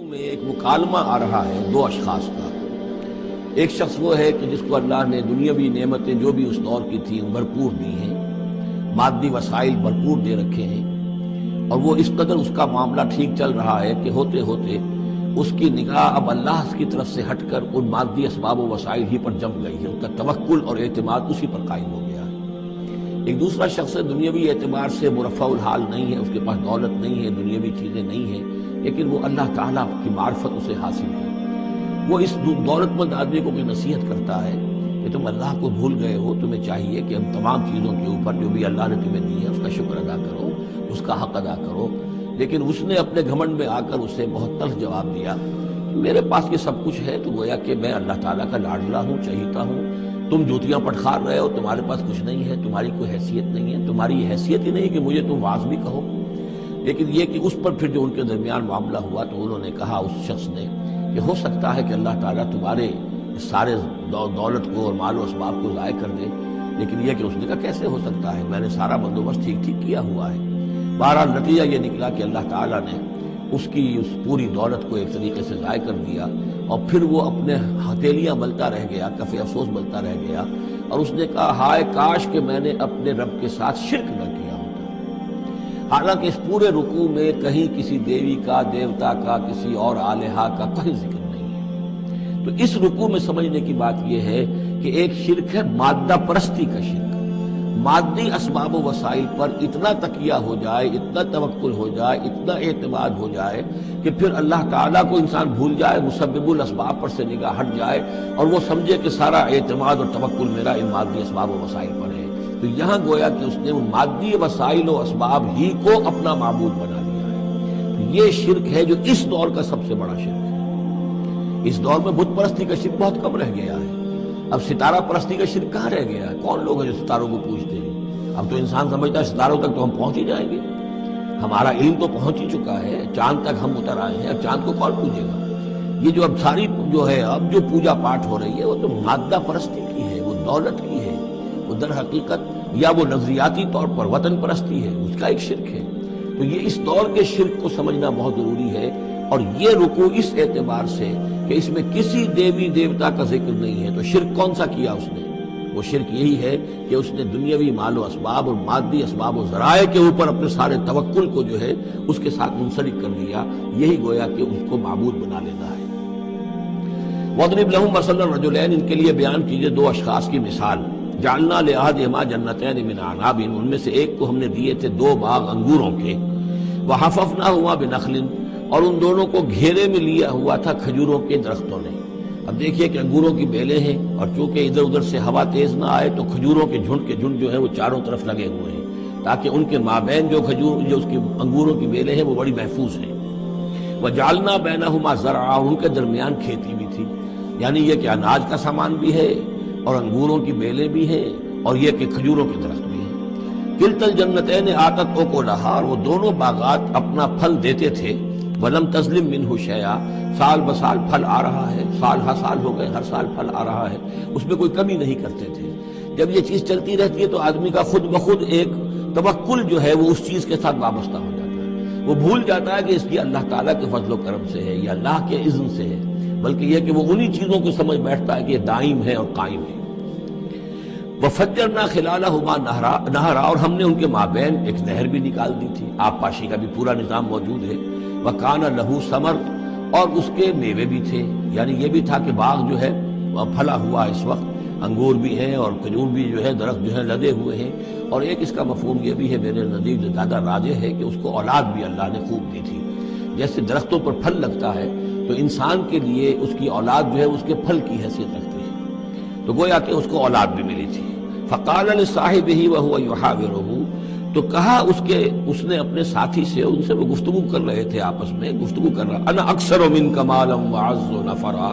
میں ایک مکالمہ آ رہا ہے دو اشخاص کا۔ ایک شخص وہ ہے کہ جس کو اللہ نے دنیاوی نعمتیں جو بھی اس دور کی تھیں بھرپور دی ہیں، مادی وسائل بھرپور دے رکھے ہیں، اور وہ اس قدر اس کا معاملہ ٹھیک چل رہا ہے کہ ہوتے ہوتے اس کی نگاہ اب اللہ کی طرف سے ہٹ کر ان مادی اسباب و وسائل ہی پر جم گئی ہے، اس کا توکل اور اعتماد اسی پر قائم ہو گیا ہے۔ ایک دوسرا شخص دنیاوی اعتبار سے مرفع الحال نہیں ہے، اس کے پاس دولت نہیں ہے، دنیاوی چیزیں نہیں ہیں، لیکن وہ اللہ تعالیٰ کی معرفت اسے حاصل ہے۔ وہ اس دولت مند آدمی کو بھی نصیحت کرتا ہے کہ تم اللہ کو بھول گئے ہو، تمہیں چاہیے کہ ہم تمام چیزوں کے اوپر جو بھی اللہ نے تمہیں دی ہے اس کا شکر ادا کرو، اس کا حق ادا کرو۔ لیکن اس نے اپنے گھمنڈ میں آ کر اسے بہت تلخ جواب دیا کہ میرے پاس یہ سب کچھ ہے تو گویا کہ میں اللہ تعالیٰ کا لاڈلا ہوں، چہیتا ہوں، تم جوتیاں پٹخار رہے ہو، تمہارے پاس کچھ نہیں ہے، تمہاری کوئی حیثیت نہیں ہے، تمہاری حیثیت ہی نہیں کہ مجھے تم واعظ بھی کہو۔ لیکن یہ کہ اس پر پھر جو ان کے درمیان معاملہ ہوا تو انہوں نے کہا، اس شخص نے، کہ ہو سکتا ہے کہ اللہ تعالیٰ تمہارے سارے دولت کو اور مال و اسباب کو ضائع کر دے، لیکن یہ کہ اس نے کہا کیسے ہو سکتا ہے، میں نے سارا بندوبست ٹھیک ٹھیک کیا ہوا ہے۔ بہرحال نتیجہ یہ نکلا کہ اللہ تعالیٰ نے اس کی اس پوری دولت کو ایک طریقے سے ضائع کر دیا، اور پھر وہ اپنے ہتھیلیاں ملتا رہ گیا، کف افسوس ملتا رہ گیا، اور اس نے کہا ہائے کاش کہ میں نے اپنے رب کے ساتھ شرک نہ کیا ہوتا۔ حالانکہ اس پورے رکوع میں کہیں کسی دیوی کا، دیوتا کا، کسی اور الہہ کا کوئی ذکر نہیں ہے۔ تو اس رکوع میں سمجھنے کی بات یہ ہے کہ ایک شرک ہے مادہ پرستی کا شرک، مادی اسباب و وسائل پر اتنا تکیہ ہو جائے، اتنا توکل ہو جائے، اتنا اعتماد ہو جائے کہ پھر اللہ تعالیٰ کو انسان بھول جائے، مسبب الاسباب پر سے نگاہ ہٹ جائے، اور وہ سمجھے کہ سارا اعتماد اور توکل میرا ان مادی اسباب و وسائل پر ہے۔ تو یہاں گویا کہ اس نے ان مادی وسائل و اسباب ہی کو اپنا معبود بنا لیا ہے۔ تو یہ شرک ہے جو اس دور کا سب سے بڑا شرک ہے۔ اس دور میں بت پرستی کا شرک بہت کم رہ گیا ہے، اب ستارہ پرستی کا شرک کہاں رہ گیا ہے؟ کون لوگ ہیں جو ستاروں کو پوجتے ہیں؟ اب تو انسان سمجھتا ہے ستاروں تک تو ہم پہنچ ہی جائیں گے، ہمارا علم تو پہنچ ہی چکا ہے، چاند تک ہم اتر آئے ہیں، اب چاند کو کون پوجے گا؟ یہ جو اب ساری جو ہے اب جو پوجا پاٹ ہو رہی ہے وہ تو مادہ پرستی کی ہے، وہ دولت کی ہے، وہ در حقیقت یا وہ نظریاتی طور پر وطن پرستی ہے، اس کا ایک شرک ہے۔ تو یہ اس دور کے شرک کو سمجھنا بہت ضروری ہے، اور یہ رکوع اس اعتبار سے کہ اس میں کسی دیوی دیوتا کا ذکر نہیں ہے۔ تو شرک کون سا کیا اس نے؟ وہ شرک یہی ہے کہ اس نے دنیاوی مال و اسباب اور مادی اسباب و ذرائع کے اوپر اپنے سارے توکل کو جو ہے اس کے ساتھ منسلک کر دیا، یہی گویا کہ اس کو معبود بنا لینا ہے۔ وَاضْرِبْ لَهُم مَثَلَ الرَّجُلَيْنِ، ان کے لیے بیان کیجئے دو اشخاص کی مثال۔ جعلنا لأحدهما جنتين من عناب، ان میں سے ایک کو ہم نے دیے تھے دو باغ انگوروں کے، وحففناهما بنخل، اور ان دونوں کو گھیرے میں لیا ہوا تھا کھجوروں کے درختوں نے۔ اب دیکھیے کہ انگوروں کی بیلیں ہیں، اور چونکہ ادھر ادھر سے ہوا تیز نہ آئے تو کھجوروں کے جھنڈ جو ہے وہ چاروں طرف لگے ہوئے ہیں، تاکہ ان کے مابین جو اس کی انگوروں کی بیلیں ہیں وہ بڑی محفوظ ہیں۔ وجعلنا بینہما زرعا، اور ان کے درمیان کھیتی بھی تھی، یعنی یہ کہ اناج کا سامان بھی ہے اور انگوروں کی بیلیں بھی ہیں، اور یہ کہ کھجوروں کے درخت بھی ہیں۔ کلتا الجنتین آتت اکلہا، اور وہ دونوں باغات اپنا پھل دیتے تھے، ولم تظلم منہ شیئا، سال بسال پھل آ رہا ہے، سال ہر سال ہو گئے، ہر سال پھل آ رہا ہے، اس میں کوئی کمی نہیں کرتے تھے۔ جب یہ چیز چلتی رہتی ہے تو آدمی کا خود بخود ایک توکل جو ہے وہ اس چیز کے ساتھ وابستہ ہو جاتا ہے، وہ بھول جاتا ہے کہ اس کی اللہ تعالیٰ کے فضل و کرم سے ہے یا اللہ کے اذن سے ہے، بلکہ یہ کہ وہ انہی چیزوں کو سمجھ بیٹھتا ہے کہ یہ دائم ہے اور قائم ہے۔ وَفَجَّرْنَا خِلَالَهُمَا نَهْرًا، اور ہم نے ان کے مابین ایک نہر بھی نکال دی تھی، آب پاشی کا بھی پورا نظام موجود ہے۔ وَكَانَ لَهُ ثَمَرٌ، اور اس کے میوے بھی تھے، یعنی یہ بھی تھا کہ باغ جو ہے پھلا ہوا اس وقت، انگور بھی ہیں اور کھجور بھی جو ہے درخت جو ہے لدے ہوئے ہیں۔ اور ایک اس کا مفہوم یہ بھی ہے میرے نزدیک جو زیادہ راجح ہے کہ اس کو اولاد بھی اللہ نے خوب دی تھی۔ جیسے درختوں پر پھل لگتا ہے تو انسان کے لیے اس کی اولاد جو ہے اس کے پھل کی حیثیت رکھتی ہے، تو گویا کہ اس کو اولاد بھی ملی تھی۔ فقال لصاحبہ وہو یحاورہ، تو کہا اس نے اپنے ساتھی سے، ان سے وہ گفتگو کر رہے تھے، آپس میں گفتگو کر رہا، انا اکثر منک مالا واعز نفرا،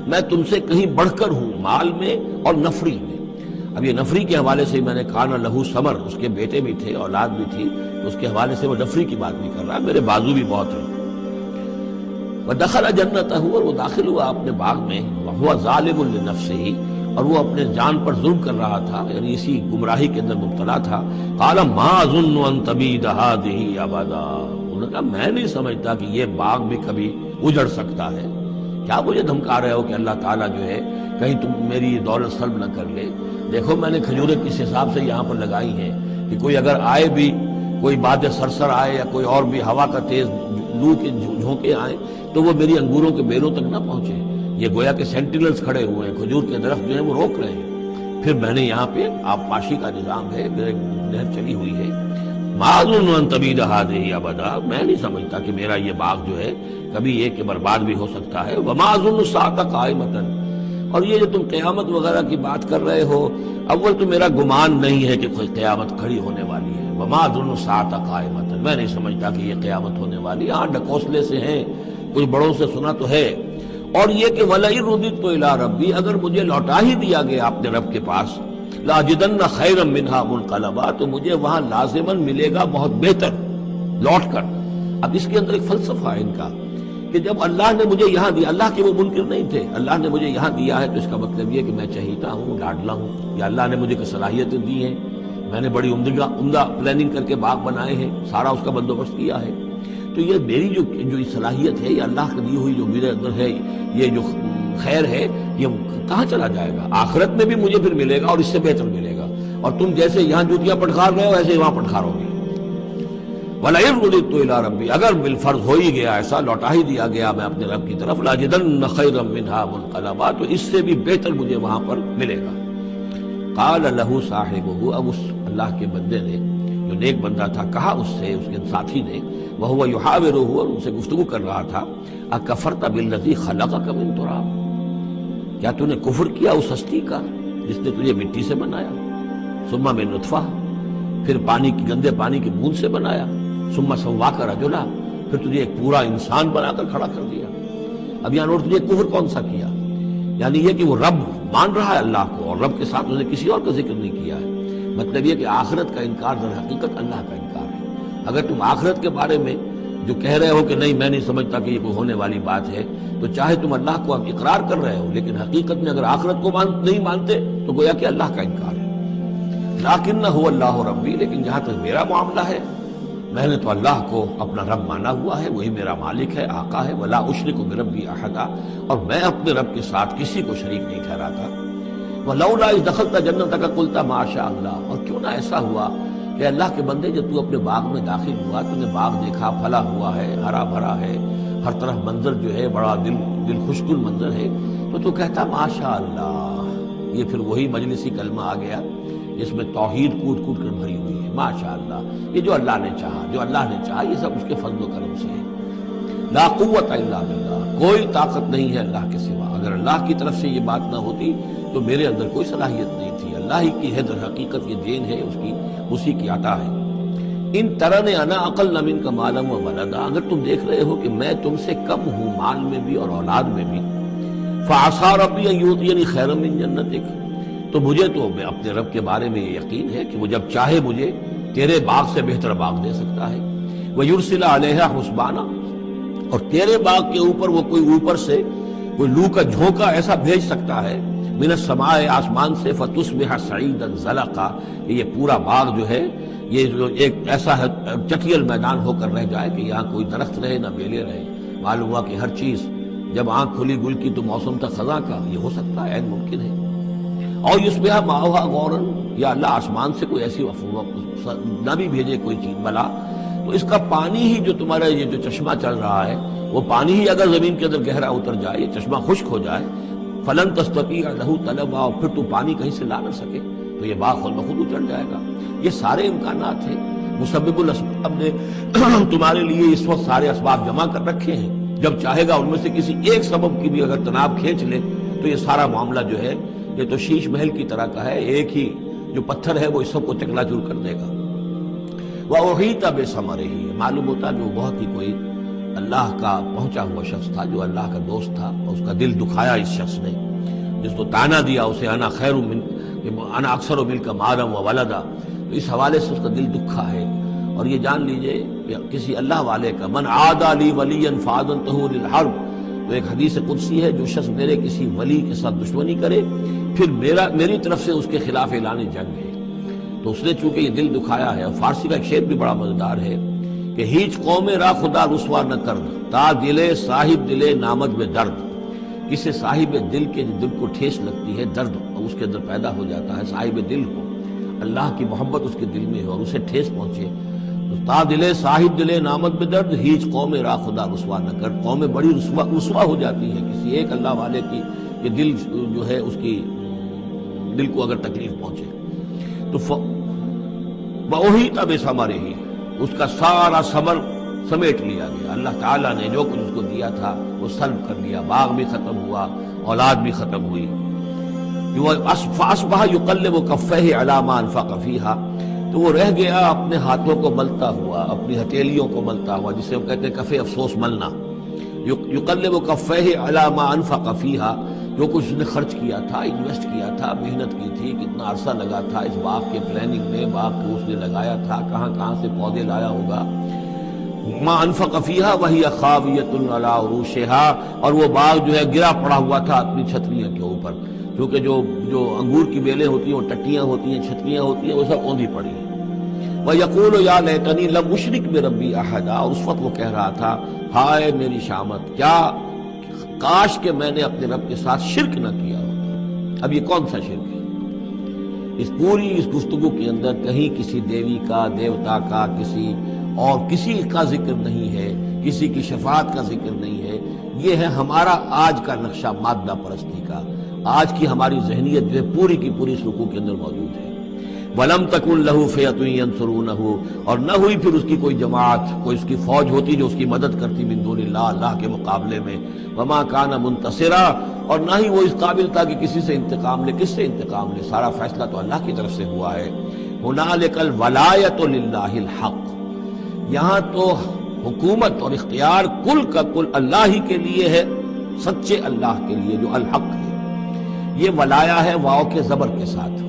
میں تم سے کہیں بڑھ کر ہوں مال میں اور نفری میں۔ اب یہ نفری کے حوالے سے میں نے کہا نا لہو ثمر، اس کے بیٹے بھی تھے، اولاد بھی تھی، تو اس کے حوالے سے وہ نفری کی بات بھی کر رہا ہے، میرے بازو بھی بہت ہیں۔ ودخل جنتہ، اور وہ داخل ہوا اپنے باغ میں، وہو ظالم لنفسہ، اور وہ اپنے جان پر ظلم کر رہا تھا، یعنی اسی گمراہی کے اندر مبتلا تھا۔ قال ما اظن ان تبید هذه ابدا، انہوں نے کہا میں نہیں سمجھتا کہ یہ باغ بھی کبھی اجڑ سکتا ہے، کیا مجھے دھمکا رہے ہو کہ اللہ تعالیٰ جو ہے کہیں تم میری دولت سلب نہ کر لے؟ دیکھو میں نے کھجوریں کس حساب سے یہاں پر لگائی ہیں کہ کوئی اگر آئے بھی، کوئی باد سرسر آئے یا کوئی اور بھی ہوا کا تیز لو کے جھونکے آئیں تو وہ میری انگوروں کے بیلوں تک نہ پہنچے۔ یہ گویا کہ سینٹینلز کھڑے ہوئے ہیں، کھجور کے درخت جو ہیں وہ روک رہے ہیں۔ پھر میں نے یہاں پہ آبپاشی کا نظام ہے، میرے نہر چلی ہوئی ہے۔ ما اظن ان تبید هذه ابدا، میں نہیں سمجھتا کہ میرا یہ باغ جو ہے کبھی یہ کہ برباد بھی ہو سکتا ہے۔ وما اظن الساعة قائمة، اور یہ جو تم قیامت وغیرہ کی بات کر رہے ہو، اول تو میرا گمان نہیں ہے کہ کوئی قیامت کھڑی ہونے والی ہے۔ وما اظن الساعة قائمة، میں نہیں سمجھتا کہ یہ قیامت ہونے والی۔ ہاں ڈکوسلے سے ہیں، کچھ بڑوں سے سنا تو ہے، اور یہ کہ وَلَئِن رُدِدتُّ إِلَىٰ رَبِّي، اگر مجھے لوٹا ہی دیا گیا اپنے رب کے پاس، لَأَجِدَنَّ خَيْرًا مِّنْهَا مُنْقَلَبًا، تو مجھے وہاں لازماً ملے گا بہت بہتر لوٹ کر۔ اب اس کے اندر ایک فلسفہ ہے ان کا کہ جب اللہ نے مجھے یہاں دیا، اللہ کے وہ منکر نہیں تھے، اللہ نے مجھے یہاں دیا ہے تو اس کا مطلب یہ کہ میں چہیتا ہوں، لاڈلا ہوں، یا اللہ نے مجھے کچھ صلاحیتیں دی ہیں، میں نے بڑی عمدہ پلاننگ کر کے باغ بنائے ہیں، سارا اس کا بندوبست کیا ہے، تو یہ میری جو صلاحیت ہے، یہ اللہ کی دی ہوئی جو میرے اندر ہے، یہ جو خیر ہے، یہ کہاں چلا جائے گا؟ آخرت میں بھی مجھے پھر ملے گا اور اس سے بہتر ملے گا، اور تم جیسے یہاں جوتیاں پٹخار رہے ہو ایسے وہاں پٹخارو گے۔ وَلَئِن رُدِدتُّ إِلَىٰ رَبِّي، اگر بالفرض ہو ہی گیا ایسا، لوٹا ہی دیا گیا میں اپنے رب کی طرف، لَأَجِدَنَّ خَيْرًا مِّنْهَا مُنْقَلَبًا، تو اس سے بھی بہتر مجھے وہاں پر ملے گا۔ قَالَ لَهُ صَاحِبُهُ، اب اس اللہ کے بندے نے جو نیک بندہ تھا کہا اس سے، اس کے ساتھی نے، وَهُوَ يُحَاوِرُهُ، اور ان سے گفتگو کر رہا تھا، أَكَفَرْتَ بِالَّذِي خَلَقَكَ مِن تُرَابٍ، کیا تو نے کفر کیا اس ہستی کا جس نے تجھے مٹی سے بنایا، ثُمَّ مِن نُطْفَةٍ، پھر گندے پانی کی بوند سے بنایا، ثُمَّ سَوَّاكَ رَجُلًا، پھر تجھے ایک پورا انسان بنا کر کھڑا کر دیا۔ اب یہاں تجھے کفر کون سا کیا؟ یعنی یہ کہ وہ رب مان رہا ہے اللہ کو، اور رب کے ساتھ اس نے کسی اور کا ذکر نہیں کیا ہے۔ مطلب یہ کہ آخرت کا انکار در حقیقت اللہ کا انکار ہے۔ اگر تم آخرت کے بارے میں جو کہہ رہے ہو کہ نہیں میں نہیں سمجھتا کہ یہ کوئی ہونے والی بات ہے، تو چاہے تم اللہ کو اب اقرار کر رہے ہو، لیکن حقیقت میں اگر آخرت کو نہیں مانتے تو گویا کہ اللہ کا انکار ہے۔ لَٰكِنَّ هُوَ اللَّهُ رَبِّي، لیکن جہاں تک میرا معاملہ ہے، میں نے تو اللہ کو اپنا رب مانا ہوا ہے، وہی میرا مالک ہے، آقا ہے، وَلَا أُشْرِكُ بِرَبِّي أَحَدًا، اور میں اپنے رب کے ساتھ کسی کو شریک نہیں ٹھہراتا۔ وَلَوْلَا إِذْ دَخَلْتَ جَنَّتَكَ قُلْتَ مَا شَاءَ اللَّهُ، اور کیوں نہ ایسا ہوا کہ اللہ کے بندے جب تو اپنے باغ میں داخل ہوا، تو نے باغ دیکھا، پھلا ہوا ہے، ہرا بھرا ہے، ہر طرف منظر جو ہے بڑا دل خوشگل منظر ہے، تو کہتا ما شاء اللہ۔ یہ پھر وہی مجلسی کلمہ آ گیا جس میں توحید کوٹ کوٹ کر بھری ہوئی ہے، ما شاء اللہ، یہ جو اللہ نے چاہا، جو اللہ نے چاہا، یہ سب اس کے فضل و کرم سے ہے۔ لا قوت الا باللہ، کوئی طاقت نہیں ہے اللہ کے سوا۔ اگر اللہ کی طرف سے یہ بات نہ ہوتی تو میرے اندر کوئی صلاحیت نہیں تھی، اللہ ہی کی ہے در حقیقت، یہ دین ہے اسی کی عطا ہے۔ ان ترن انا اقل منک مالا و ولدا، اگر تم دیکھ رہے ہو کہ میں تم سے کم ہوں مال میں بھی اور اولاد میں بھی، فعسى ربی ان یؤتینی خیرا من جنتک، تو مجھے تو اپنے رب کے بارے میں یہ یقین ہے کہ وہ جب چاہے مجھے تیرے باغ سے بہتر باغ دے سکتا ہے۔ وَيُرْسِلَ عَلَيْهَا حُسْبَانًا، اور تیرے باغ کے اوپر وہ کوئی اوپر سے کوئی لو کا جھونکا ایسا بھیج سکتا ہے، من السماء، آسمان سے، فَتُصْبِحَ صَعِيدًا زَلَقًا، کہ یہ پورا باغ جو ہے یہ جو ایک ایسا چٹیل میدان ہو کر رہ جائے کہ یہاں کوئی درخت رہے نہ بیلے رہے۔ معلوم ہوا کہ ہر چیز جب آنکھ کھلی گل کی تو موسم تھا خزاں کا، یہ ہو سکتا ہے، عین ممکن ہے۔ اور یصبح ماؤہا غوراً، یا اللہ آسمان سے کوئی ایسی نہ بھی بھیجے کوئی چیز بلا، تو اس کا پانی ہی جو تمہارا یہ جو چشمہ چل رہا ہے، وہ پانی ہی اگر زمین کے اندر گہرا اتر جائے، یہ چشمہ خشک ہو جائے، فلن تستطیع لہ طلبا، اور پھر تو پانی کہیں سے لا نہ سکے، تو یہ باغ خود بخود اچڑ جائے گا۔ یہ سارے امکانات ہیں، مسبب الاسباب نے تمہارے لیے اس وقت سارے اسباب جمع کر رکھے ہیں، جب چاہے گا ان میں سے کسی ایک سبب کی بھی اگر تناب کھینچ لے تو یہ سارا معاملہ جو ہے یہ تو شیش محل کی طرح کا ہے، ایک ہی جو پتھر ہے وہ اس سب کو چکنا چور کر دے گا۔ وَأُحِيطَ بِثَمَرِهِ، معلوم ہوتا کہ وہ بہت ہی کوئی اللہ کا پہنچا ہوا شخص تھا، جو اللہ کا دوست تھا، اور اس کا دل دکھایا اس شخص نے، جس کو تانا دیا اسے انا خیر من انا اکثر منک مالا و ولدا، تو اس حوالے سے اس کا دل دکھا ہے۔ اور یہ جان لیجئے کہ کسی اللہ والے کا، من عادى لي وليا فاذنته للحرب، تو ایک حدیث قدسی ہے، جو شخص میرے کسی ولی کے ساتھ دشمنی کرے پھر میری طرف سے اس کے خلاف اعلان جنگ ہے۔ تو اس نے چونکہ یہ دل دکھایا ہے، اور فارسی کا ایک شعر بھی بڑا مزیدار ہے کہ ہیچ قوم را خدا رسوا نہ کرد تا دلے صاحب دلے نامد میں درد، کسی صاحب دل کے دل کو ٹھیس لگتی ہے، درد اس کے اندر پیدا ہو جاتا ہے، صاحب دل کو اللہ کی محبت اس کے دل میں ہو اور اسے ٹھیس پہنچے تو تا دلے صاحب دلے نامد میں درد ہیچ قوم را خدا رسوا نہ کر، قومیں بڑی رسوا ہو جاتی ہیں کسی ایک اللہ والے کی کہ دل جو ہے اس کی دل کو اگر تکلیف پہنچے تو وہی تب ہمارے ہی اس کا سارا ثمر سمیٹ لیا گیا، اللہ تعالیٰ نے جو کچھ اس کو دیا تھا وہ سلب کر لیا، باغ بھی ختم ہوا، اولاد بھی ختم ہوئی۔ فَأَصْبَحَ يُقَلِّبُ كَفَّيْهِ عَلَىٰ مَا أَنفَقَ فِيهَا، تو وہ رہ گیا اپنے ہاتھوں کو ملتا ہوا، اپنی ہتھیلیوں کو ملتا ہوا، جسے ہم کہتے ہیں کفِ افسوس ملنا۔ يُقَلِّبُ كَفَّيْهِ عَلَىٰ مَا أَنفَقَ فِيهَا، جو کچھ اس نے خرچ کیا تھا، انویسٹ کیا تھا، محنت کی تھی، کتنا عرصہ لگا تھا اس باغ کے پلاننگ میں، باغ کو اس نے لگایا تھا، کہاں کہاں سے پودے لایا ہوگا۔ ما انفق فیہا وہی خاویۃ علی عروشہا، اور وہ باغ جو ہے گرا پڑا ہوا تھا اپنی چھتریوں کے اوپر، کیونکہ جو انگور کی بیلیں ہوتی ہیں، وہ ٹٹیاں ہوتی ہیں، چھتریاں ہوتی ہیں، وہ سب اوندھی پڑی ہیں۔ وَيَقُولُ يَا لَيْتَنِي لَمْ أُشْرِكْ بِرَبِّي أَحَدًا، اور اس وقت وہ کہہ رہا تھا ہائے میری شامت، کیا کاش کہ میں نے اپنے رب کے ساتھ شرک نہ کیا ہوتا۔ اب یہ کون سا شرک ہے؟ اس پوری اس گفتگو کے اندر کہیں کسی دیوی کا، دیوتا کا، کسی کا ذکر نہیں ہے، کسی کی شفاعت کا ذکر نہیں ہے۔ یہ ہے ہمارا آج کا نقشہ مادہ پرستی کا، آج کی ہماری ذہنیت جو ہے پوری کی پوری اس رکوع کے اندر موجود ہے۔ وَلَمْ تَكُنْ لَهُ فِئَةٌ يَنْصُرُونَهُ، اور نہ ہوئی پھر اس کی کوئی جماعت، کوئی اس کی فوج ہوتی جو اس کی مدد کرتی من دون اللہ، اللہ کے مقابلے میں۔ وَمَا كَانَ مُنْتَصِرًا، اور نہ ہی وہ اس قابل تھا کہ کسی سے انتقام لے، کس سے انتقام لے، سارا فیصلہ تو اللہ کی طرف سے ہوا ہے۔ هُنَالِكَ الْوَلَایَةُ لِلَّهِ الْحَقِّ، یہاں تو حکومت اور اختیار کل کا کل اللہ ہی کے لیے ہے، سچے اللہ کے لیے جو الحق ہے۔ یہ ولایا ہے واو کے زبر کے ساتھ۔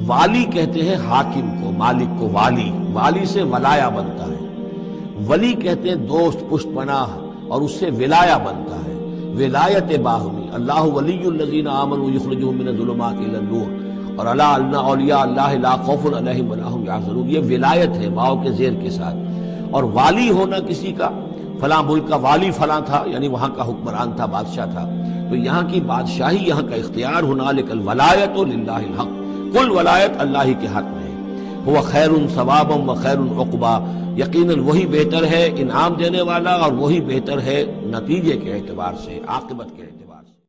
والی کہتے ہیں حاکم کو، مالک کو والی، والی سے ولایا بنتا ہے۔ ولی کہتے ہیں دوست، پشت پناہ، اور اس سے ولایا بنتا ہے، ولایت باہمی۔ اللہ ولی الذین آمنوا یخرجہم من الظلمات الی النور، اور الا ان اولیاء اللہ لا خوف علیہم ولا هم یحزنون، یہ ولایت ہے واو کے زیر کے ساتھ۔ اور والی ہونا کسی کا، فلاں ملک کا والی فلاں تھا، یعنی وہاں کا حکمران تھا، بادشاہ تھا، تو یہاں کی بادشاہی، یہاں کا اختیار، ہنالک الولایۃ للہ الحق، کل ولایت اللہ ہی کے حق میں ہے۔ هو خیر ثوابا و خیر عقبا، یقیناً وہی بہتر ہے انعام دینے والا، اور وہی بہتر ہے نتیجے کے اعتبار سے، عاقبت کے اعتبار سے۔